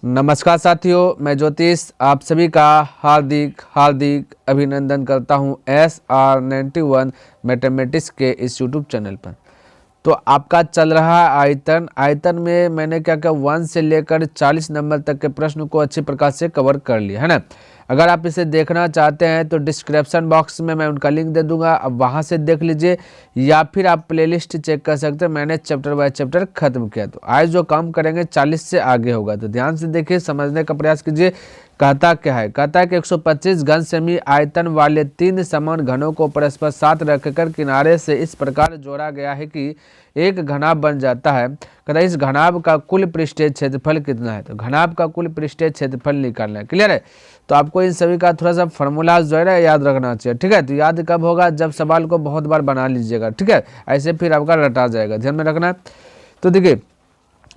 नमस्कार साथियों, मैं ज्योतिष आप सभी का हार्दिक हार्दिक अभिनंदन करता हूं SR91 मैथमेटिक्स के इस यूट्यूब चैनल पर। तो आपका चल रहा है आयतन में मैंने क्या 1 से लेकर 40 नंबर तक के प्रश्न को अच्छी प्रकार से कवर कर लिया है ना। अगर आप इसे देखना चाहते हैं तो डिस्क्रिप्शन बॉक्स में मैं उनका लिंक दे दूंगा, अब वहां से देख लीजिए या फिर आप प्लेलिस्ट चेक कर सकते हैं। मैंने चैप्टर बाय चैप्टर खत्म किया। तो आज जो काम करेंगे 40 से आगे होगा, तो ध्यान से देखिए, समझने का प्रयास कीजिए। कहता क्या है? कहता है कि 125 घन सेमी आयतन वाले 3 समान घनों को परस्पर साथ रखकर किनारे से इस प्रकार जोड़ा गया है कि एक घनाभ बन जाता है। कहता है इस घनाभ का कुल पृष्ठीय क्षेत्रफल कितना है? तो घनाभ का कुल पृष्ठीय क्षेत्रफल निकालना है। क्लियर है? तो आपको इन सभी का थोड़ा सा फॉर्मूला जो है ना याद रखना चाहिए। ठीक है, तो याद कब होगा? जब सवाल को बहुत बार बना लीजिएगा। ठीक है, ऐसे फिर आपका रटा जाएगा, ध्यान में रखना। तो देखिए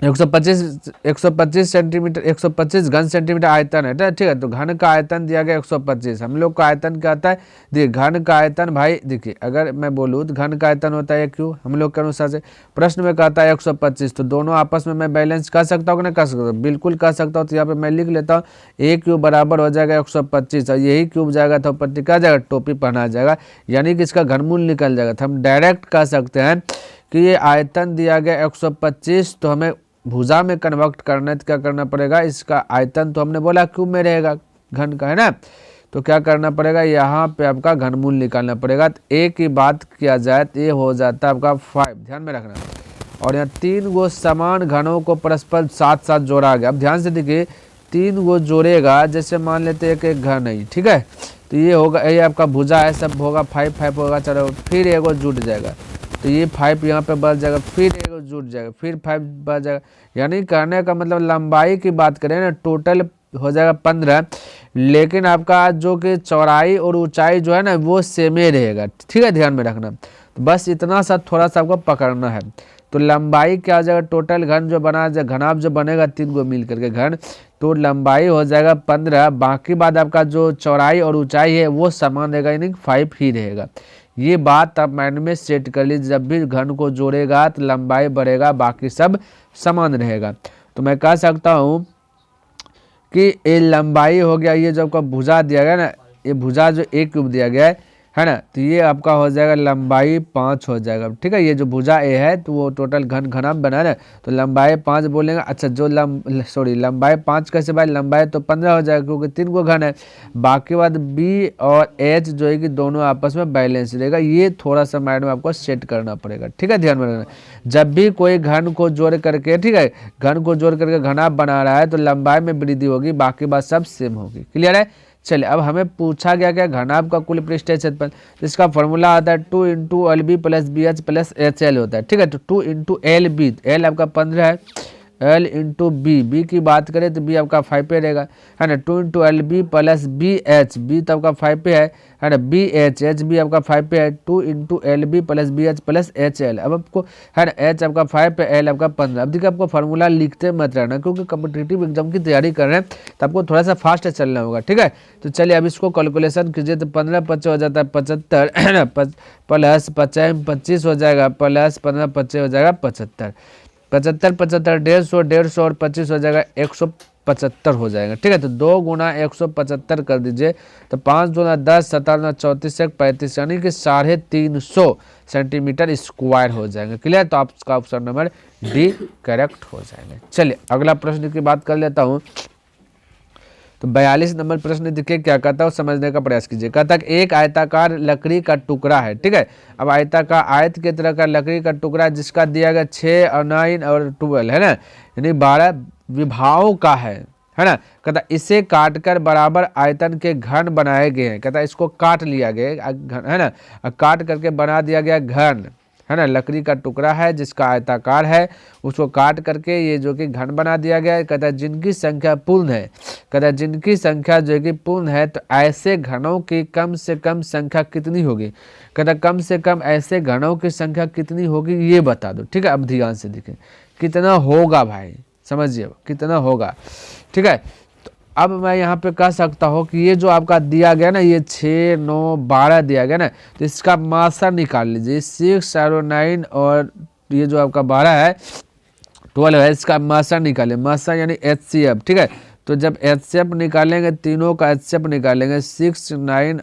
125 सेंटीमीटर 125 घन सेंटीमीटर आयतन है। ठीक है, तो घन का आयतन दिया गया 125। हम लोग का आयतन क्या आता है? देखिए घन का आयतन भाई, देखिए अगर मैं बोलूँ तो घन का आयतन होता है क्यों हम लोग के अनुसार से। प्रश्न में कहता है 125, तो दोनों आपस में मैं बैलेंस कर सकता हूँ कि नहीं कर सकता हूँ? बिल्कुल कर सकता हूँ। तो यहाँ पे मैं लिख लेता हूँ a क्यूब बराबर हो जाएगा 125 और यही क्यूब जाएगा तो पट्टी क्या जाएगा? टोपी पहना जाएगा, यानी कि इसका घनमूल निकल जाएगा। तो हम डायरेक्ट कह सकते हैं कि ये आयतन दिया गया 125, तो हमें भुजा में कन्वर्ट करना है तो क्या करना पड़ेगा? इसका आयतन तो हमने बोला क्यूब में रहेगा, घन का है ना, तो क्या करना पड़ेगा? यहाँ पे आपका घनमूल निकालना पड़ेगा। तो a की बात किया जाए तो ये हो जाता है आपका 5, ध्यान में रखना। और यहाँ 3 गो समान घनों को परस्पर साथ साथ जोड़ा गया। अब ध्यान से देखिए 3 गो जोड़ेगा, जैसे मान लेते हैं एक घन है, ठीक है, तो ये होगा, ये आपका भुजा है, सब होगा 5 होगा, चलो फिर एगो जुट जाएगा, तो ये 5 यहाँ पे बढ़ जाएगा, फिर एगो जुट जाएगा, फिर 5 बढ़ जाएगा। यानी कहने का मतलब लंबाई की बात करें ना, टोटल हो जाएगा 15, लेकिन आपका जो कि चौड़ाई और ऊंचाई जो है ना वो सेम ही रहेगा। ठीक है, ध्यान में रखना। तो बस इतना सा थोड़ा सा आपको पकड़ना है। तो लंबाई क्या हो जाएगा? टोटल घन जो बना घनाभ जो बनेगा 3 गो मिल करके घन, तो लंबाई हो जाएगा 15। बाकी बाद आपका जो चौड़ाई और ऊंचाई है वो समान रहेगा, यानी 5 ही रहेगा। ये बात आप माइंड में सेट कर लीजिए। जब भी घन को जोड़ेगा तो लंबाई बढ़ेगा, बाकी सब समान रहेगा। तो मैं कह सकता हूँ कि ये लंबाई हो गया, ये जो आपका भुजा दिया गया ना, ये भुजा जो a क्यूब दिया गया है ना, तो ये आपका हो जाएगा लंबाई 5 हो जाएगा। ठीक है, ये जो भुजा a है तो वो टोटल घनाभ बना है ना, तो लंबाई 5 बोलेंगे। अच्छा, जो लंबाई 5 कैसे भाई? लंबाई तो 15 हो जाएगा क्योंकि 3 गो घन है। बाकी बात b और h जो है कि दोनों आपस में बैलेंस रहेगा। ये थोड़ा सा माइंड में आपको सेट करना पड़ेगा। ठीक है, ध्यान में रखना। जब भी कोई घन को जोड़ करके, ठीक है, घन को जोड़ करके घनाभ बना रहा है तो लंबाई में वृद्धि होगी, बाकी बात सब सेम होगी। क्लियर है? चलिए, अब हमें पूछा गया क्या? घनाभ का कुल पृष्ठीय क्षेत्रफल। इसका फॉर्मूला आता है 2 into LB plus BH plus HL होता है। ठीक है, तो 2 इंटू LB, L आपका 15 है, L इंटू बी की बात करें तो बी आपका 5 पे रहेगा, है ना। 2 into LB plus BH, B तो आपका 5 पे है ना, BH, H भी आपका 5 पे है। 2 into LB plus BH plus HL, अब आपको है ना, H आपका 5 पे, L आपका 15। अब देखिए आपको फार्मूला लिखते मत रहना, क्योंकि कॉम्पिटिटिव एग्जाम की तैयारी कर रहे हैं तो आपको थोड़ा सा फास्ट चलना होगा। ठीक है, तो चलिए अब इसको कैलकुलेशन कीजिए। तो 15 25 हो जाता है 75, है ना, प्लस 25 हो जाएगा, प्लस 15 25 हो जाएगा 75, 75 150 150 और 25 हो जाएगा 175 हो जाएगा। ठीक है, तो 2 गुना 175 कर दीजिए, तो 5 दूना 10 17 34 35, यानी कि 350 सेंटीमीटर स्क्वायर हो जाएंगे। क्लियर? तो आपका ऑप्शन नंबर डी करेक्ट हो जाएंगे। चलिए अगला प्रश्न की बात कर लेता हूँ। तो 42 नंबर प्रश्न देखिए क्या कहता है, समझने का प्रयास कीजिए। कहता है एक आयताकार लकड़ी का टुकड़ा है। ठीक है, अब आयताकार आयत की तरह का लकड़ी का टुकड़ा जिसका दिया गया 6 और 9 और 12 है ना, यानी 12 विभागों का है ना। कहता इसे काटकर बराबर आयतन के घन बनाए गए हैं। कहता इसको काट लिया गया है ना, काट करके बना दिया गया घन, है ना। लकड़ी का टुकड़ा है जिसका आयताकार है, उसको काट करके ये जो कि घन बना दिया गया है। कहता है जिनकी संख्या पूर्ण है, कहता है जिनकी संख्या जो कि पूर्ण है, तो ऐसे घनों की कम से कम संख्या कितनी होगी? कहता है कम से कम ऐसे घनों की संख्या कितनी होगी ये बता दो। ठीक है, अब ध्यान से देखें कितना होगा भाई, समझिए कितना होगा। ठीक है, अब मैं यहाँ पे कह सकता हूँ कि ये जो आपका दिया गया ना, ये 6 9 12 दिया गया ना, तो इसका मासा निकाल लीजिए। 6 और 9 और ये जो आपका 12 है, 12 है, इसका मासा निकालें, मासा यानी HCF, ठीक है। तो जब HCF निकालेंगे, तीनों का HCF निकालेंगे, 6, 9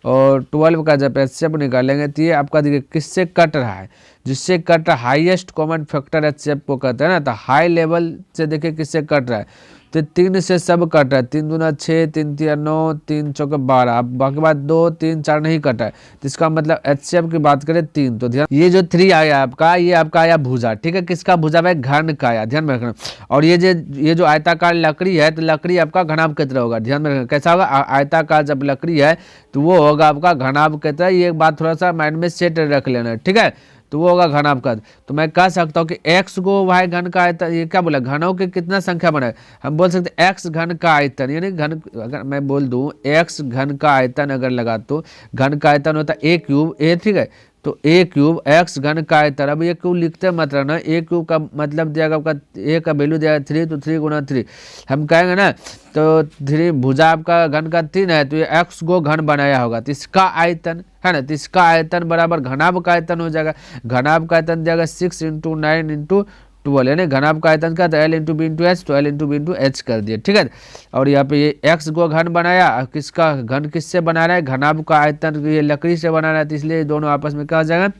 और 12 का जब HCF निकालेंगे तो ये आपका देखिए किससे कट रहा है, जिससे कट रहा है हाईएस्ट कॉमन फैक्टर HCF को कहते हैं ना। तो हाई लेवल से देखिए किससे कट रहा है, तो 3 से सब कट रहा है, 3 दूना 6, 3 तिया 9, 3 चौके 12, अब बाकी बात 2, 3, 4 नहीं कटा है। तो इसका मतलब HCF की बात करें 3, तो ध्यान ये जो 3 आया आपका, ये आपका आया भुजा, ठीक है। किसका भुजा भाई, घन का आया, ध्यान में रखना। और ये जो आयताकार लकड़ी है, तो लकड़ी आपका घनाभ की तरह होगा, ध्यान में रखना। कैसा होगा, आयताकार जब लकड़ी है तो वो होगा आपका घनाभ की तरह। ये बात थोड़ा सा माइंड में सेट रख लेना, ठीक है। तो वो होगा घनाभ का। तो मैं कह सकता हूँ कि x को भाई घन का आयतन, ये क्या बोला, घनों के कितना संख्या बना है, हम बोल सकते हैं x घन का आयतन, यानी घन, अगर मैं बोल दूं x घन का आयतन अगर लगा तो घन का आयतन होता है a क्यूब, a, ठीक है। तो a क्यूब x घन का आयतन, अब ये क्यूब लिखते मत रहना, a क्यूब का मतलब दिया आपका, a का वैल्यू दिया 3, तो 3 गुना 3 हम कहेंगे ना। तो 3 भुजा आपका घन का 3 है, तो ये x को घन बनाया होगा, तो इसका आयतन है ना, तो इसका आयतन बराबर घनाभ का आयतन हो जाएगा। घनाभ का आयतन दिया 6 × 9 × 12, यानी घनाभ का आयतन क्या था, L × B × H, तो L × B × H कर दिया, ठीक है। और यहाँ पे ये x को घन बनाया, किसका घन किससे बना रहा है, घनाभ का आयतन ये लकड़ी से बना रहा है, तो इसलिए दोनों आपस में क्या हो जाएगा,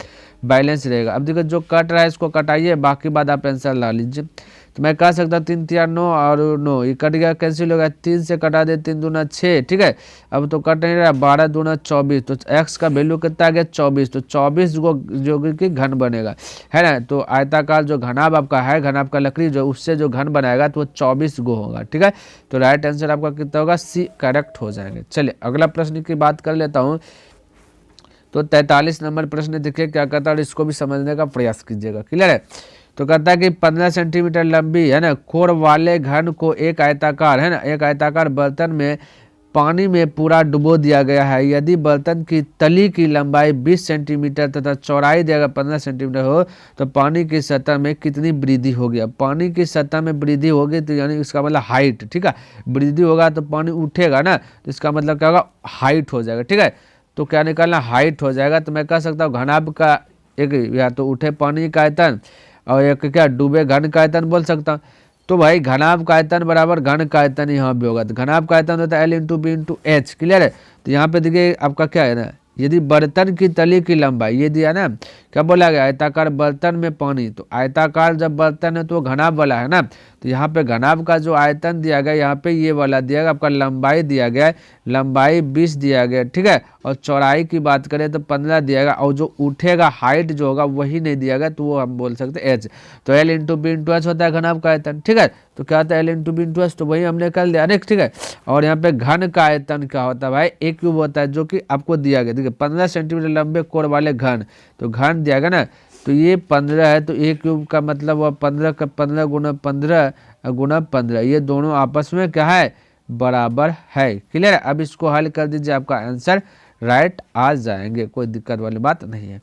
बैलेंस रहेगा। अब देखो जो कट रहा है इसको कटाइए, बाकी बात आप आंसर ला लीजिए। तो मैं कह सकता 3 तिया 9 और 9, ये कट गया, कैंसिल हो गया, 3 से कटा दे, 3 दूना 6, ठीक है। अब तो कट नहीं रहा, 12 दूना 24, तो x का वैल्यू कितना आ गया 24, तो 24 को जो कि घन बनेगा, है ना। तो आयताकार जो घनाभ आपका है, घनाभ का लकड़ी जो उससे जो घन बनाएगा तो वो 24 गो होगा, ठीक है। तो राइट आंसर आपका कितना होगा, C करेक्ट हो जाएंगे। चलिए अगला प्रश्न की बात कर लेता हूँ। तो 43 नंबर प्रश्न देखिए क्या कहता है, और इसको भी समझने का प्रयास कीजिएगा, क्लियर है। तो कहता है कि 15 सेंटीमीटर लंबी, है ना, खोर वाले घन को एक आयताकार, है ना, एक आयताकार बर्तन में पानी में पूरा डुबो दिया गया है। यदि बर्तन की तली की लंबाई 20 सेंटीमीटर तथा चौड़ाई दिया गया 15 सेंटीमीटर हो, तो पानी की सतह में कितनी वृद्धि होगी। अब पानी की सतह में वृद्धि होगी तो यानी इसका मतलब हाइट, ठीक है। वृद्धि होगा तो पानी उठेगा ना, तो इसका मतलब क्या होगा, हाइट हो जाएगा, ठीक है। तो क्या निकालना, हाइट हो जाएगा। तो मैं कह सकता हूँ घनाभ का एक, या तो उठे पानी का आयतन और एक क्या डूबे घन का आयतन बोल सकता हूँ। तो भाई घनाभ का आयतन बराबर घन का आयतन यहाँ भी होगा। तो घनाभ का आयतन होता है L × B × H, क्लियर है। तो यहाँ पे देखिए आपका क्या है ना, यदि बर्तन की तली की लंबाई, ये दिया ना, क्या बोला गया, आयताकार बर्तन में पानी, तो आयताकार जब बर्तन है तो घनाभ वाला है ना। तो यहाँ पे घनाभ का जो आयतन दिया गया, यहाँ पे ये वाला दिया गया, आपका लंबाई दिया गया है, लंबाई 20 दिया गया, ठीक है। और चौड़ाई की बात करें तो 15 दिया गया, और जो उठेगा हाइट जो होगा वही नहीं दिया गया, तो वो हम बोल सकते हैं H। तो L × B × H होता है घनाभ का आयतन, ठीक है। तो क्या होता है L × B × H, तो वही हमने कर दिया, अरे ठीक है। और यहाँ पे घन का आयतन क्या होता है भाई, A क्यूब होता है, जो कि आपको दिया गया, देखिए 15 सेंटीमीटर लंबे कोर वाले घन, तो घन दिया गया ना, तो ये 15 है, तो A क्यूब का मतलब हुआ 15 का 15 गुना 15 गुना 15, ये दोनों आपस में क्या है, बराबर है, क्लियर है। अब इसको हल कर दीजिए, आपका आंसर राइट आ जाएंगे, कोई दिक्कत वाली बात नहीं है।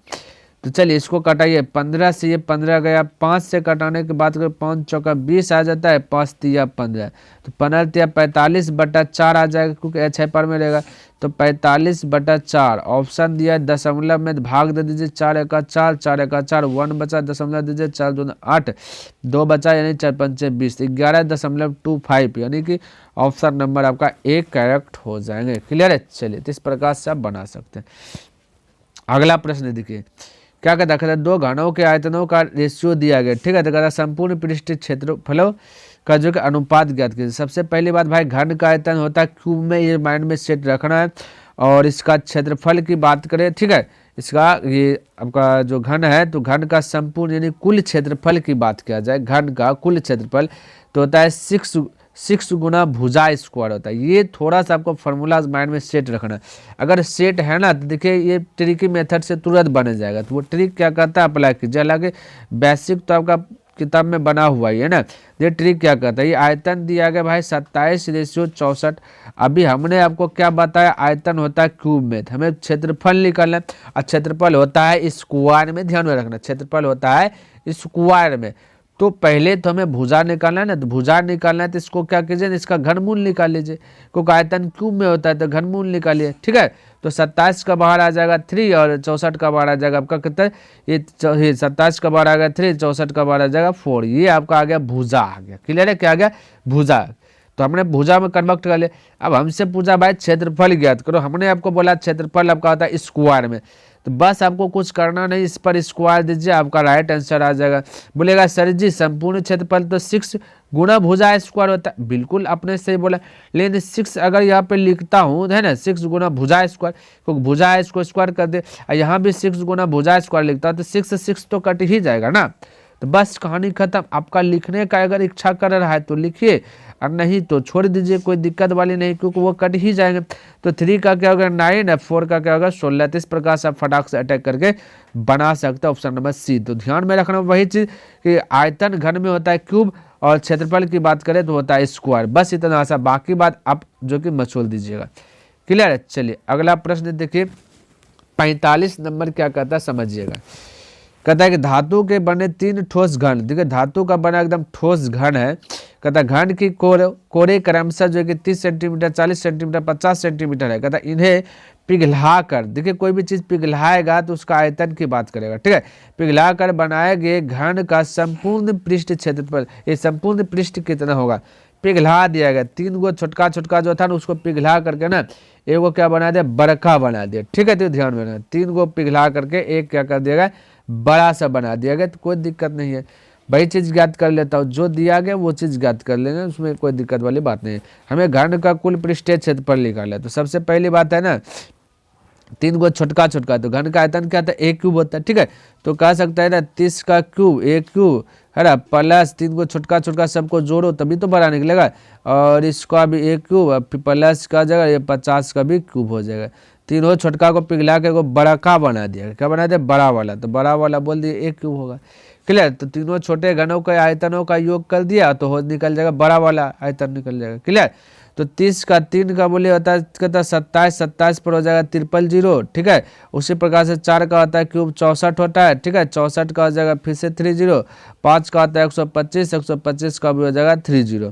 तो चलिए इसको कटाइए, 15 से ये 15 गया, 5 से कटाने के बाद 5 चौका 20 आ जाता है, 5 तिया 15, तो 15 तिया 45/4 आ जाएगा, क्योंकि H पर में रहेगा। तो 45/4 ऑप्शन दिया है, दशमलव में भाग दे दीजिए, 4 × 4, 4 × 4, 1 बचा, दशमलव दीजिए, 4 × 2 = 8, 2 बचा, यानी 4 × 5 = 20, 11.25, यानी कि ऑप्शन नंबर आपका A करेक्ट हो जाएंगे, क्लियर है। चलिए तो इस प्रकार से आप बना सकते हैं। अगला प्रश्न देखिए क्या कहता है, 2 घनों के आयतनों का रेशियो दिया गया, ठीक है। तो कहता संपूर्ण पृष्ठीय क्षेत्रफलों का जो कि अनुपात ज्ञात कीजिए। सबसे पहली बात भाई, घन का आयतन होता है क्यूब में, ये माइंड में सेट रखना है। और इसका क्षेत्रफल की बात करें, ठीक है, इसका ये आपका जो घन है, तो घन का संपूर्ण यानी कुल क्षेत्रफल की बात किया जाए, घन का कुल क्षेत्रफल तो होता है 6 गुना भुजा स्क्वायर होता है। ये थोड़ा सा आपको फॉर्मूला माइंड में सेट रखना है। अगर सेट है ना, तो देखिए ये ट्रिकी मेथड से तुरंत बन जाएगा। तो वो ट्रिक क्या कहता है, अप्लाई कीजिए। हालांकि बेसिक तो आपका किताब में बना हुआ ही है ना। ये ट्रिक क्या कहता है, ये आयतन दिया गया भाई 27/64। अभी हमने आपको क्या बताया, आयतन होता है क्यूब में, हमें क्षेत्रफल निकालना है, और क्षेत्रफल होता है स्क्वायर में, ध्यान में रखना, क्षेत्रफल होता है स्क्वायर में। तो पहले तो हमें भुजा निकालना है ना, तो भुजा निकालना है तो इसको क्या कीजिए, इसका घनमूल निकाल लीजिए, क्योंकि आयतन क्यूब में होता है तो घनमूल निकालिए। ठीक है, तो 27 का बाहर आ जाएगा 3 और 64 का बाहर आ जाएगा आपका कितना, ये 27 का बाहर आ गया 3, 64 का बाहर आ जाएगा 4, ये आपका आ गया भुजा आ गया। क्लियर है, क्या आ गया, भुजा। तो हमने भुजा में कन्वर्ट कर लिया। अब हमसे पूछा भाई क्षेत्रफल ज्ञात करो, हमने आपको बोला क्षेत्रफल आपका होता है स्क्वायर में, तो बस आपको कुछ करना नहीं, इस पर स्क्वायर दीजिए, आपका राइट आंसर आ जाएगा। बोलेगा सर जी संपूर्ण क्षेत्रफल तो 6 गुना भुजा स्क्वायर होता है, बिल्कुल आपने सही बोला, लेकिन 6 अगर यहाँ पे लिखता हूँ है ना 6 गुना भुजा स्क्वायर, क्योंकि भुजा इसको स्क्वायर कर दे, यहाँ भी 6 गुना भुजा स्क्वायर लिखता है तो 6 से 6 तो कट ही जाएगा ना, तो बस कहानी खत्म। आपका लिखने का अगर इच्छा कर रहा है तो लिखिए, और नहीं तो छोड़ दीजिए, कोई दिक्कत वाली नहीं, क्योंकि वो कट ही जाएंगे। तो 3 का क्या होगा 9 और 4 का क्या होगा 16। तो इस प्रकार से आप फटाक से अटैक करके बना सकते हो ऑप्शन नंबर सी। तो ध्यान में रखना वही चीज कि आयतन घन में होता है क्यूब, और क्षेत्रफल की बात करें तो होता है स्क्वायर, बस इतना सा, बाकी बात आप जो कि मछोल दीजिएगा। क्लियर है, चलिए अगला प्रश्न देखिए 45 नंबर क्या कहता है समझिएगा। कहता है कि धातु के बने 3 ठोस घन, देखिए धातु का बना एकदम ठोस घन है। कहता है घन की कोरे क्रमशः जो है कि 30 सेंटीमीटर, 40 सेंटीमीटर, 50 सेंटीमीटर है। कहता है इन्हें पिघला कर, देखिए कोई भी चीज पिघलाएगा तो उसका आयतन की बात करेगा। ठीक है, पिघला कर बनाए गए घन का संपूर्ण पृष्ठ क्षेत्रफल, ये संपूर्ण पृष्ठ कितना होगा, पिघला दिया गया। 3 गो छोटका छोटका जो था ना उसको पिघला करके ना एक को क्या बना दिया, बड़का बना दिया। ठीक है, तो ध्यान में रखना 3 गो पिघला करके एक क्या कर दिया गया, बड़ा सा बना दिया गया। तो कोई दिक्कत नहीं है, वही चीज ज्ञात कर लेता हूँ, जो दिया गया वो चीज ज्ञात कर लेना, उसमें कोई दिक्कत वाली बात नहीं है। हमें घन का कुल पृष्ठीय क्षेत्रफल निकालना है, तो सबसे पहली बात है ना 3 गो छोटका छोटका, तो घन का आयतन क्या था, a क्यूब होता है। ठीक है, तो कह सकता है ना 30 का क्यूब a क्यूब है ना, प्लस 3 गो छोटका छोटका सबको जोड़ो तभी तो बड़ा निकलेगा, और इसका भी a क्यूब प्लस का जगह ये 50 का भी क्यूब हो जाएगा। तीनों छोटका को पिघला के बड़ा का बना दिया, क्या बना दिया, बड़ा वाला, तो बड़ा वाला बोल दिए a क्यूब होगा। क्लियर, तो तीनों छोटे घनों के आयतनों का योग कर दिया तो हो निकल जाएगा बड़ा वाला आयतन निकल जाएगा। क्लियर, तो 30 का 3 का बोले होता है कहता 27, 27 पर हो जाएगा 3 0। ठीक है, उसी प्रकार से 4 का होता है क्यूब 64 होता है। ठीक है, 64 का हो जाएगा फिर से 30, 5 का होता है 125, 125 का भी हो जाएगा 30।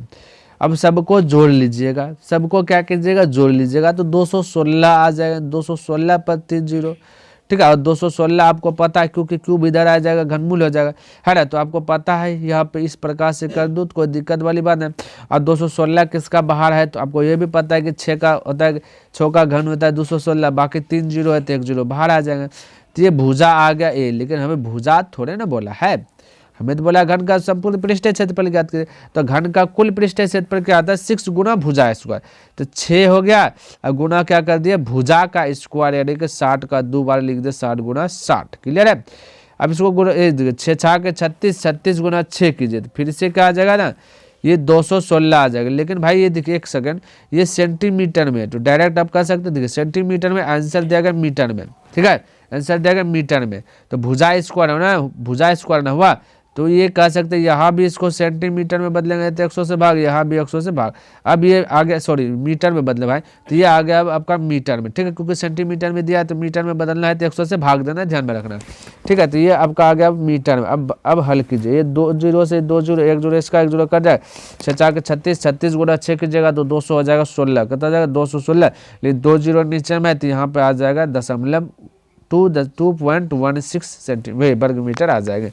अब सबको जोड़ लीजिएगा, सबको क्या कीजिएगा, जोड़ लीजिएगा, तो 216 आ जाएगा, 216 पर 30। ठीक है, और 216 आपको पता है क्योंकि क्यूब इधर आ जाएगा, घनमूल हो जाएगा, है ना, तो आपको पता है यहाँ पे इस प्रकार से कर दूँ तो कोई दिक्कत वाली बात है। और 216 किसका बाहर है, तो आपको ये भी पता है कि 6 का होता है, 6 का घन होता है 216, बाकी 3 0 है तो 1 0 बाहर आ जाएगा। तो ये भुजा आ गया ए, लेकिन हमें भुजा थोड़े ना बोला है, हमें तो बोला घन का संपूर्ण पृष्ठीय क्षेत्रफल ज्ञात करें, तो घन का कुल पृष्ठीय क्षेत्रफल क्या आता है 6 गुना भुजा स्क्वायर, तो 6 हो गया, और गुना क्या कर दिया भुजा का स्क्वायर, यानी कि 60 का 2 बार लिख दे 60 गुना 60। क्लियर है, अब इसको 6 6 के 36, 36 गुना 6 कीजिए तो फिर से क्या आ जाएगा ना, ये 216 आ जाएगा। लेकिन भाई ये देखिए एक सेकंड, ये सेंटीमीटर में, तो डायरेक्ट आप कह सकते देखिए सेंटीमीटर में, आंसर दिया गया मीटर में। ठीक है, आंसर दिया गया मीटर में, तो भुजा स्क्वायर हो ना, भुजा स्क्वायर ना हुआ, तो ये कह सकते हैं यहाँ भी इसको सेंटीमीटर में बदलेंगे तो 100 से भाग, यहाँ भी 100 से भाग, अब ये आ गया, सॉरी मीटर में बदले भाई, तो ये आ गया अब आपका मीटर में। ठीक है, क्योंकि सेंटीमीटर में दिया है तो मीटर में बदलना है तो 100 से भाग देना, ध्यान में रखना। ठीक है, तो ये आपका आ गया मीटर में। अब हल कीजिए, ये 2 0 से 2 0, 1 0 इसका 1 0 कट जाए, 6 4 के 36, 36 गुना 6 कीजिएगा तो 200 हो जाएगा 16, कितना जाएगा 216, लेकिन 2 0 नीचे में है तो यहाँ पे आ जाएगा 2.16 सेंटीमीटर वर्ग मीटर आ जाएगा,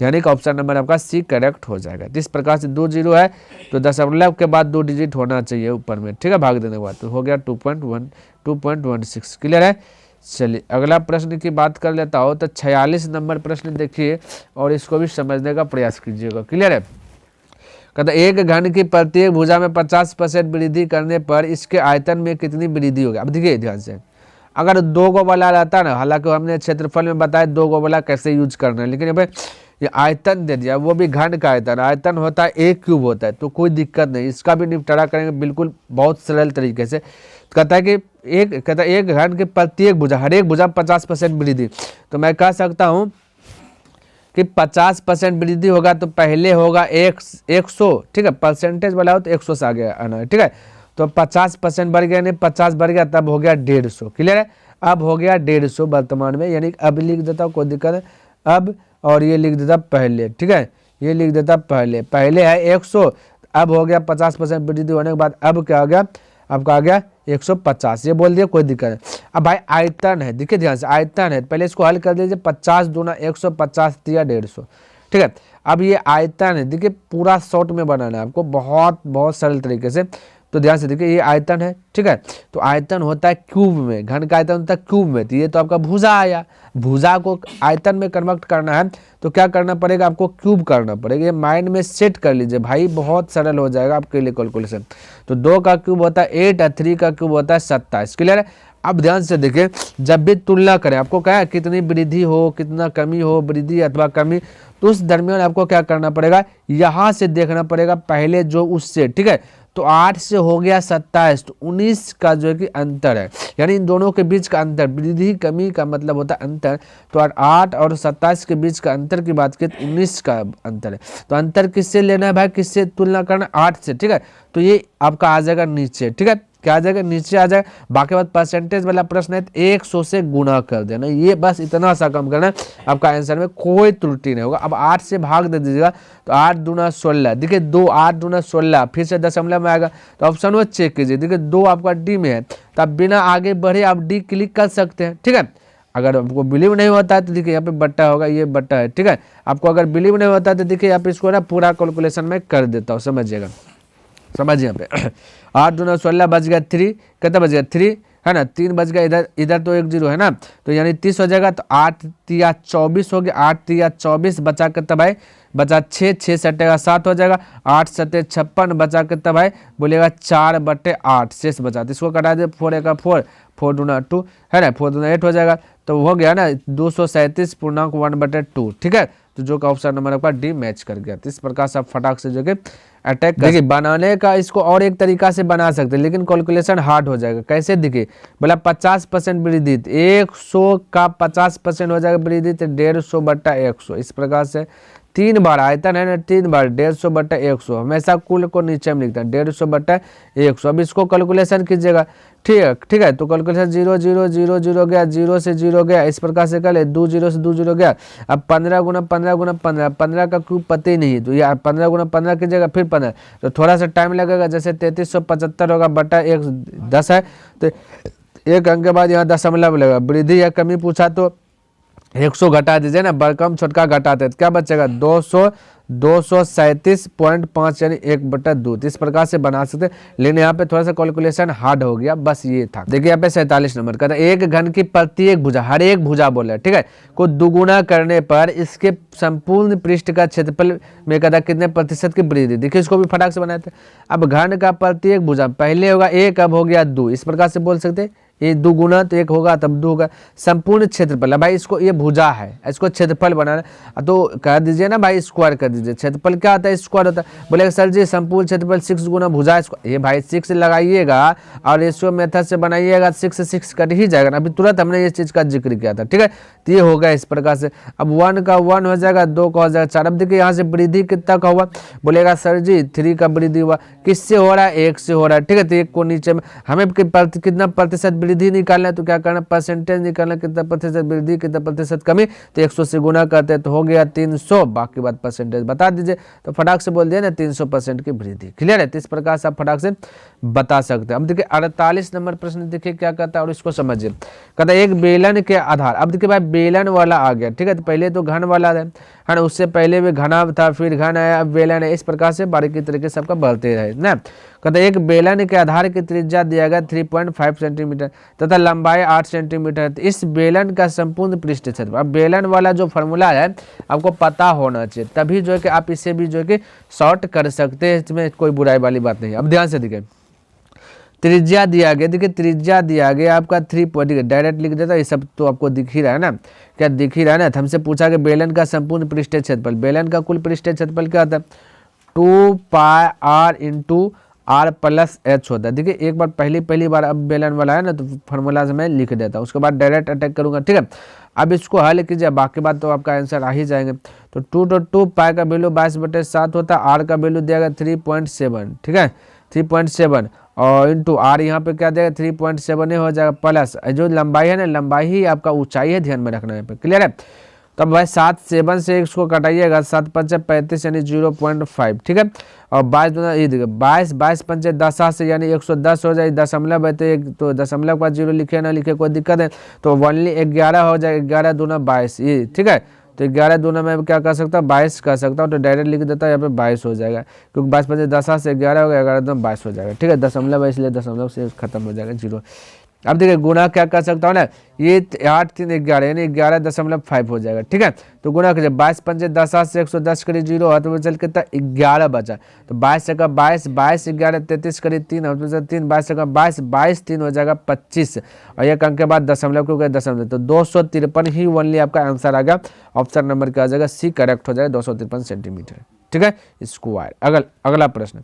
यानी कि ऑप्शन नंबर आपका सी करेक्ट हो जाएगा। इस प्रकार से 2 0 है तो दशमलव के बाद 2 डिजिट होना चाहिए ऊपर में। ठीक है, भाग देने के बाद तो हो गया 2.16। क्लियर है, चलिए अगला प्रश्न की बात कर लेता हो, तो 46 नंबर प्रश्न देखिए और इसको भी समझने का प्रयास कीजिएगा। क्लियर है, कहता एक घन की प्रत्येक भुजा में 50% वृद्धि करने पर इसके आयतन में कितनी वृद्धि होगी। अब देखिए ध्यान से, अगर 2 गो वाला रहता ना, हालांकि हमने क्षेत्रफल में बताया 2 गो वाला कैसे यूज करना है, लेकिन अब ये आयतन दे दिया, वो भी घन का आयतन, आयतन होता है a क्यूब होता है, तो कोई दिक्कत नहीं, इसका भी निपटारा करेंगे बिल्कुल बहुत सरल तरीके से। कहता है कि एक घन के प्रत्येक भुजा, हर एक भुजा 50% वृद्धि, तो मैं कह सकता हूँ कि 50% वृद्धि होगा तो पहले होगा 100। ठीक है, परसेंटेज वाला हो तो 100 से आगे आना है। ठीक है, तो 50% बढ़ गया, नहीं 50 बढ़ गया तब हो गया 150। क्लियर है, अब हो गया 150 वर्तमान में, यानी अब लिख देता हूँ कोई दिक्कत है अब, और ये लिख देता पहले। ठीक है, ये लिख देता पहले, पहले है 100, अब हो गया 50% वृद्धि होने के बाद अब क्या आ गया, आपका आ गया 150, ये बोल दिया, कोई दिक्कत नहीं। अब भाई आयतन है, देखिए ध्यान से, आयतन है, पहले इसको हल कर दीजिए, 50 दूना 150 दिया 150, ठीक है। अब ये आयतन है, देखिए पूरा शॉर्ट में बनाना है आपको, बहुत बहुत सरल तरीके से, तो ध्यान से देखिए ये आयतन है, ठीक है। तो आयतन होता है क्यूब में, घन का आयतन होता है क्यूब में, तो ये तो आपका भुजा आया, भुजा को आयतन में कन्वर्ट करना है तो क्या करना पड़ेगा, आपको क्यूब करना पड़ेगा। ये माइंड में सेट कर लीजिए भाई, बहुत सरल हो जाएगा आपके लिए कैलकुलेशन। तो 2 का क्यूब होता है 8 और 3 का क्यूब होता है 27, क्लियर है। अब ध्यान से देखिए, जब भी तुलना करें, आपको क्या है, कितनी वृद्धि हो, कितना कमी हो, वृद्धि अथवा कमी, तो उस दरमियान आपको क्या करना पड़ेगा, यहाँ से देखना पड़ेगा पहले जो उससे, ठीक है। तो 8 से हो गया 27, तो 19 का जो है कि अंतर है, यानी इन दोनों के बीच का अंतर, वृद्धि कमी का मतलब होता है अंतर। तो 8 और 27 के बीच का अंतर की बात की तो 19 का अंतर है। तो अंतर किससे लेना है भाई, किससे तुलना करना, 8 से, ठीक है। तो ये आपका आ जाएगा नीचे, ठीक है, क्या आ जाएगा, नीचे आ जाएगा। बाकी बात परसेंटेज वाला प्रश्न है, 100 से गुना कर देना, ये बस इतना सा कम करना है, आपका आंसर में कोई त्रुटि नहीं होगा। अब 8 से भाग दे दीजिएगा, तो 8 दूना 16, देखिए 2, 8 दूना 16, फिर से दशमलव में आएगा, तो ऑप्शन वो चेक कीजिए, देखिए 2 आपका डी में है, तो आप बिना आगे बढ़े आप डी क्लिक कर सकते हैं, ठीक है। अगर आपको बिलीव नहीं होता है तो देखिए यहाँ पे बट्टा होगा, ये बट्टा है, ठीक है। आपको अगर बिलीव नहीं होता है तो देखिए यहाँ पे इसको ना पूरा कैलकुलेशन में कर देता हूँ, समझिएगा, समझिए यहाँ पे 8 दूना 16 बच गया 3, कितना बच गया 3 है ना, 3 बच गया, इधर इधर तो 1 0 है ना, तो यानी 30 हो जाएगा। तो 8 तिया 24 हो गया, 8 तिया 24 बचा कितना भाई, बचा 6, 6 सटेगा 7 हो जाएगा, 8 सटे 56 बचा कितना भाई, बोलेगा 4/8 शेष बचा, तो इसको कटा दे, 4 का 4, 4 दूना 2 है ना, 4 दूना 8 हो जाएगा, तो हो गया ना 237.1/2, ठीक है। तो जो का ऑप्शन नंबर आपका डी मैच कर गया। तो इस प्रकार से आप फटाक से जो कि अटैक देखिए, बनाने का इसको और एक तरीका से बना सकते हैं, लेकिन कैलकुलेशन हार्ड हो जाएगा। कैसे देखिए, बोला 50% वृद्धि, 100 का 50% हो जाएगा वृद्धि, तो 150/100, इस प्रकार से 3 बार आयतन है ना, 3 बार 150/100, हमेशा कुल को नीचे में लिखता है 150/100। अब इसको कैलकुलेशन कीजिएगा, ठीक है, ठीक है। तो कैलकुलेशन 0 0 0 0 गया, 0 से 0 गया, इस प्रकार से कर ले, 2 0 से 2 0 गया। अब 15 गुना 15 गुना 15, 15 का क्यूब पता ही नहीं, तो यार 15 गुना 15 कीजिएगा, फिर 15, तो थोड़ा सा टाइम लगेगा, जैसे 3375 होगा बटा 1 10 है, तो 1 अंक के बाद यहाँ दशमलव लगेगा। वृद्धि या कमी पूछा तो 100 घटा दीजिए ना, बड़कम छोटका घटाते तो क्या बचेगा, 237.5 यानी 1/2। इस प्रकार से बना सकते, लेकिन यहाँ पे थोड़ा सा कैलकुलेशन हार्ड हो गया, बस ये था। देखिए यहाँ पे 47 नंबर का था, एक घन की प्रत्येक भुजा, हर एक भुजा बोल रहा है, ठीक है, को दुगुना करने पर इसके संपूर्ण पृष्ठ का क्षेत्रफल में कहता कितने प्रतिशत की वृद्धि। देखिए इसको भी फटाक से बनाए थे। अब घन का प्रत्येक भुजा, पहले होगा 1, अब हो गया 2, इस प्रकार से बोल सकते, ये 2 गुना तो 1 होगा तब 2 होगा। संपूर्ण क्षेत्रफल, भाई इसको, ये भुजा है, इसको क्षेत्रफल बनाना, तो कह दीजिए ना भाई स्क्वायर कर दीजिए। क्षेत्रफल क्या होता है, स्क्वायर होता है। बोलेगा सर जी संपूर्ण क्षेत्रफल 6 गुना भुजा स्क्वायर, ये भाई 6 लगाइएगा और रेशियो मेथड से बनाइएगा, 6 से 6 कट ही जाएगा ना, अभी तुरंत हमने ये चीज का जिक्र किया था, ठीक है। तो ये होगा इस प्रकार से। अब 1 का 1 हो जाएगा, 2 का हो जाएगा 4। अब देखिए यहाँ से वृद्धि कितना का हुआ, बोलेगा सर जी 3 का वृद्धि हुआ, किससे हो रहा है, 1 से हो रहा है, ठीक है। तो 1 को नीचे में हमें कितना प्रतिशत वृद्धि निकालना है, तो क्या करना, परसेंटेज निकालना, कितना प्रतिशत वृद्धि कितना प्रतिशत कमी, तो 100 से गुना करते हैं तो हो गया 300, बाकी बात परसेंटेज बता दीजिए। तो फटाक से बोल दिया ना 300% की वृद्धि, क्लियर है। तो इस प्रकार से आप फटाक से बता सकते हैं। अब देखिए 48 नंबर प्रश्न देखिए क्या कहता है और इसको समझिए। कहता है एक बेलन के आधार, अब देखिए भाई बेलन वाला आ गया, ठीक है। तो पहले तो घन वाला है ना, उससे पहले भी घना था, फिर घन आया, अब बेलन है, इस प्रकार से बारीकी तरीके से आपका बढ़ते रहे ना। कहता है एक बेलन के आधार की त्रिज्या दिया गया 3.5 सेंटीमीटर तथा लंबाई 8 सेंटीमीटर। तो इस बेलन का संपूर्ण पृष्ठ क्षेत्र, अब बेलन वाला जो फॉर्मूला है आपको पता होना चाहिए, तभी जो है कि आप इसे भी जो है कि शॉर्ट कर सकते हैं, इसमें कोई बुराई वाली बात नहीं है। अब ध्यान से देखिए, त्रिज्या दिया गया, देखिए त्रिज्या दिया गया आपका 3, डायरेक्ट लिख देता, ये सब तो आपको दिख ही रहा है ना, क्या दिख ही रहा है ना। हमसे पूछा कि बेलन का संपूर्ण पृष्ठीय क्षेत्रफल, बेलन का कुल पृष्ठीय क्षेत्रफल क्या होता है, 2πr × r+h होता है। देखिए एक बार पहली बार अब बेलन वाला है ना, तो फार्मूला से मैं लिख देता हूँ, उसके बाद डायरेक्ट अटैक करूंगा, ठीक है। अब इसको हल कीजिए, बाकी बात तो आपका आंसर आ ही जाएंगे। तो 2 पाई का वैल्यू 22/7 होता है, आर का वैल्यू दिया गया 3.7, ठीक है, 3.7 और इंटू आर यहाँ पे क्या देगा 3.7 हो जाएगा, प्लस जो लंबाई है ना, लंबाई ही आपका ऊंचाई है, ध्यान में रखना है, क्लियर है। तो अब भाई 7 7 से इसको कटाइएगा, 7 5 35 यानी 0.5, ठीक है। और 22 दूना ये देखिए 22 22 पंचे 10 7 से यानी 110 हो जाए, दशमलव है तो दशमलव का 0 लिखे ना लिखे कोई दिक्कत है, तो ओनली 11 हो जाए, 11 दूना 22 ये, ठीक है। तो 11 दूना मैं क्या कर सकता हूँ 22 कर सकता हूँ, तो डायरेक्ट लिख देता है यहाँ पे 22 हो जाएगा, क्योंकि 22 पंचे 10 7 से 11 हो गया, 11 दूना 22 हो जाएगा, ठीक है। दशमलव है इसलिए दशमलव से खत्म हो जाएगा 0। अब देखिए गुना क्या कर सकता हूँ ना, ये 8 3 11 यानी 11.5 हो जाएगा, ठीक है। तो गुना कीजिए 22 पंचे 10 7 से 110 करीब 0 हाथ में चल कितना 11 बचा, तो 22 का 22 22 11 33 करीब 3 हाथ में से 3 22 का 22 22 3 हो जाएगा 25, और एक अंक के बाद दशमलव क्यों गए दशमलव, तो 253 ही ओनली आपका आंसर आ गया। ऑप्शन नंबर क्या आ जाएगा सी करेक्ट हो जाएगा, 253 सेंटीमीटर, ठीक है स्क्वायर। अगला प्रश्न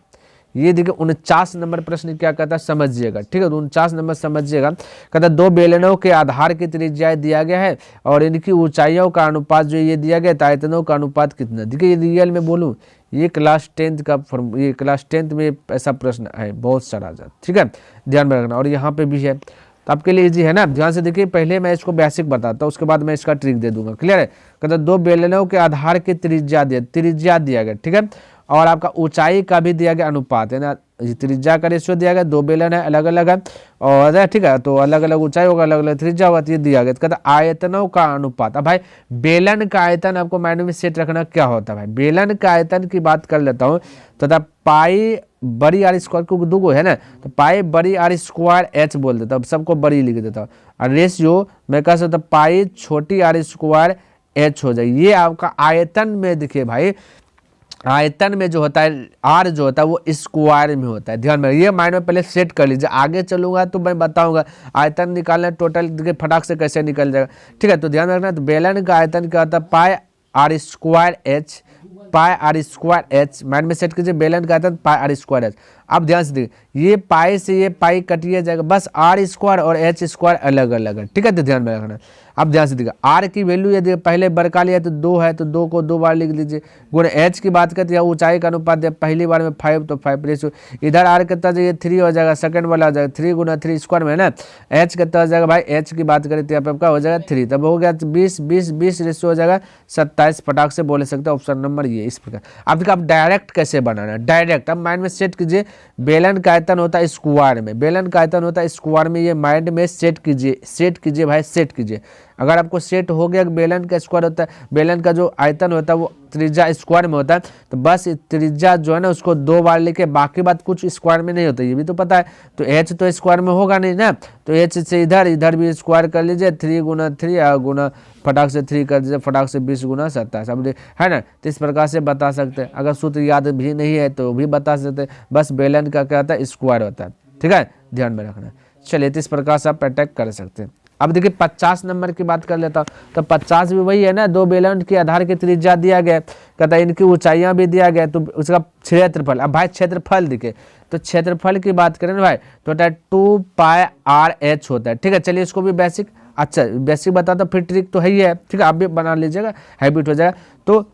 ये देखिए 49 नंबर प्रश्न क्या कहता है समझिएगा, ठीक है। 49 नंबर समझिएगा, कहता है 2 बेलनों के आधार की त्रिज्या दिया गया है और इनकी ऊंचाइयों का अनुपात जो ये दिया गया, आयतनों का अनुपात कितना। देखिए ये रियल में बोलूं, ये क्लास 10th का ये क्लास 10th में ऐसा प्रश्न है, बहुत सारा, ठीक है, ध्यान में रखना। और यहाँ पे भी है, तो आपके लिए इजी है ना, ध्यान से देखिए। पहले मैं इसको बेसिक बताता हूँ, उसके बाद मैं इसका ट्रिक दे दूंगा, क्लियर है। कहता है 2 बेलनों के आधार की त्रिज्या दिया गया, ठीक है, और आपका ऊंचाई का भी दिया गया अनुपात है ना, त्रिज्या का रेशियो दिया गया, 2 बेलन है अलग अलग है और ठीक है, तो अलग अलग ऊंचाई होगा अलग अलग त्रिज्या होगा, ये दिया गया। तो कहता आयतनों का अनुपात। अब भाई बेलन का आयतन आपको माइंड में सेट रखना क्या होता है भाई, बेलन का आयतन की बात कर लेता हूँ, तो पाई बड़ी आर स्क्वायर, क्योंकि 2 है ना, तो पाई बड़ी आर स्क्वायर एच बोल देता हूँ, सबको बड़ी लिख देता हूँ, और रेशियो मैं कह सकता पाई छोटी आर स्क्वायर एच हो जाए। ये आपका आयतन में देखिए भाई, आयतन में जो होता है आर जो होता है वो स्क्वायर में होता है, ध्यान में ये माइंड में पहले सेट कर लीजिए, आगे चलूंगा तो मैं बताऊंगा आयतन निकालना टोटल फटाक से कैसे निकल जाएगा, ठीक है। तो ध्यान रखना, तो बेलन का आयतन क्या होता है pi r square h, pi r square h mind में सेट कीजिए, बेलन का आयतन पाई आर स्क्वायर एच। अब ध्यान से देखिए ये पाई से ये पाई कटिए जाएगा, बस आर स्क्वायर और एच स्क्वायर अलग अलग है, ठीक है, तो ध्यान में रखना। अब ध्यान से देखिए आर की वैल्यू यदि पहले बड़का लिया तो 2 है, तो 2 को 2 बार लिख लीजिए, गुण एच की बात करते हैं ऊंचाई का अनुपात दिया पहली बार में 5, तो 5 रेशियो, इधर आर कितना चाहिए 3 हो जाएगा, सेकंड वाला हो जाएगा 3 गुना 3 स्क्वायर में है ना, एच कितना हो जाएगा भाई, एच की बात करें तो यहाँ पे आपका हो जाएगा 3, तब हो गया 20 20 20 रेशियो हो जाएगा 27, फटाक से बोल सकते हैं ऑप्शन नंबर ये इस प्रकार। अब देखिए आप डायरेक्ट कैसे बनाना है, डायरेक्ट अब माइंड में सेट कीजिए, बेलन का आयतन होता है स्क्वायर में, बेलन का आयतन होता है स्क्वायर में, ये माइंड में सेट कीजिए भाई, सेट कीजिए। अगर आपको सेट हो गया बेलन का स्क्वायर होता है, बेलन का जो आयतन होता है वो त्रिज्या स्क्वायर में होता है, तो बस त्रिज्या जो है ना उसको 2 बार लेके, बाकी बात कुछ स्क्वायर में नहीं होता, ये भी तो पता है। तो एच तो स्क्वायर में होगा नहीं ना, तो एच से इधर भी स्क्वायर कर लीजिए, 3 गुना 3 गुना फटाक से 3 कर दीजिए, फटाक से 20 गुना 27, अब है ना, तो इस प्रकार से बता सकते हैं। अगर सूत्र याद भी नहीं है तो भी बता सकते हैं, बस बेलन का क्या होता है स्क्वायर होता है, ठीक है, ध्यान में रखना। चलिए तो इस प्रकार से आप अटैक कर सकते हैं। अब देखिए 50 नंबर की बात कर लेता हूँ, तो 50 भी वही है ना, 2 बेलन के आधार की त्रिज्या दिया गया, कहता है इनकी ऊंचाइयां भी दिया गया, तो उसका क्षेत्रफल। अब भाई क्षेत्रफल दिखे, तो क्षेत्रफल की बात करें ना भाई, तो होता है 2 पाई आर एच होता है, ठीक है। चलिए इसको भी बेसिक, अच्छा बेसिक बताता फिर ट्रिक तो है ही है, ठीक है, आप भी बना लीजिएगा, हैबिट हो जाएगा। तो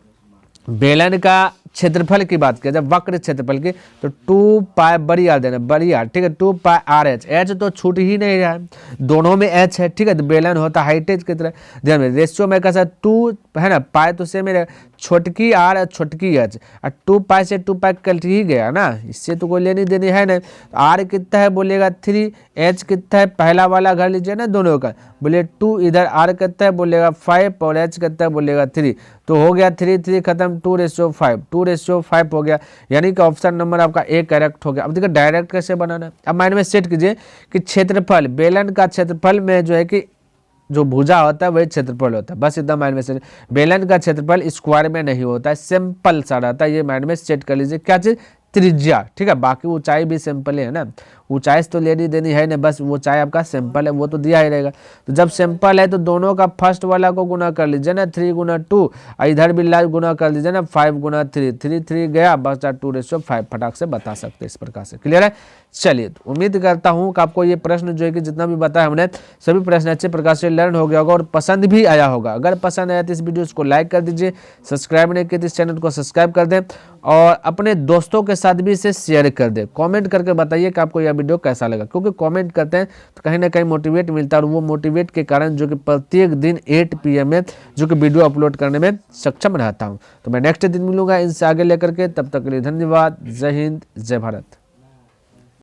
बेलन का क्षेत्रफल की बात किया, जब वक्र क्षेत्रफल की, तो 2 पाई बड़ी आर देना, बड़ी आर, ठीक है, 2 पाई आर एच, एच तो छूट ही नहीं रहा है, दोनों में एच है, ठीक है, तो बेलन होता है हाइट एच की तरह, ध्यान में रेशियो में कैसा 2 है ना, पाई तो सेम ही रहेगा, छोटकी आर और छोटकी एच, और 2 पाई से 2 पाई कट ही गया ना, इससे तो कोई लेनी देनी है नहीं। आर कितना है बोलेगा 3, एच कितना है पहला वाला घर लीजिए ना दोनों का, बोले 2, इधर आर कितना है बोलेगा 5 और एच कितना है बोलेगा 3, तो हो गया 3 3 खत्म, 2:5, 2:5 हो गया, यानी कि ऑप्शन नंबर आपका ए करेक्ट हो गया। अब देखिए डायरेक्ट कैसे बनाना है, अब माइंड में सेट कीजिए कि क्षेत्रफल, बेलन का क्षेत्रफल में जो है कि जो भुजा होता है वही क्षेत्रफल होता है, बस इतना माइंड में सेट। बेलन का क्षेत्रफल स्क्वायर में नहीं होता है, सिंपल सा रहता है, ये माइंड में सेट कर लीजिए। क्या चीज, त्रिज्या, ठीक है, बाकी ऊंचाई भी सिंपल है ना, ऊंचाई तो लेनी देनी है ना, बस ऊंचाई आपका सिंपल है वो तो दिया ही रहेगा। तो जब सिंपल है तो दोनों का फर्स्ट वाला को गुना कर लीजिए ना, 3 गुना 2, और इधर भी गुना कर लीजिए ना, 5 गुना 3, 3 3 गया, बचा 2:5, फटाक से बता सकते इस प्रकार से, क्लियर है। चलिए तो उम्मीद करता हूँ कि आपको ये प्रश्न जो है कि जितना भी बताया हमने सभी प्रश्न अच्छे प्रकार से लर्न हो गया होगा और पसंद भी आया होगा। अगर पसंद आया तो इस वीडियो को लाइक कर दीजिए, सब्सक्राइब नहीं किया तो इस चैनल को सब्सक्राइब कर दें, और अपने दोस्तों के साथ भी इसे शेयर कर दे। कमेंट करके बताइए कि आपको यह वीडियो कैसा लगा, क्योंकि कमेंट करते हैं तो कहीं ना कहीं मोटिवेट मिलता है, और वो मोटिवेट के कारण जो कि प्रत्येक दिन 8 PM में जो कि वीडियो अपलोड करने में सक्षम रहता हूँ। तो मैं नेक्स्ट दिन मिलूंगा इनसे आगे लेकर के, तब तक के लिए धन्यवाद। जय हिंद, जय भारत।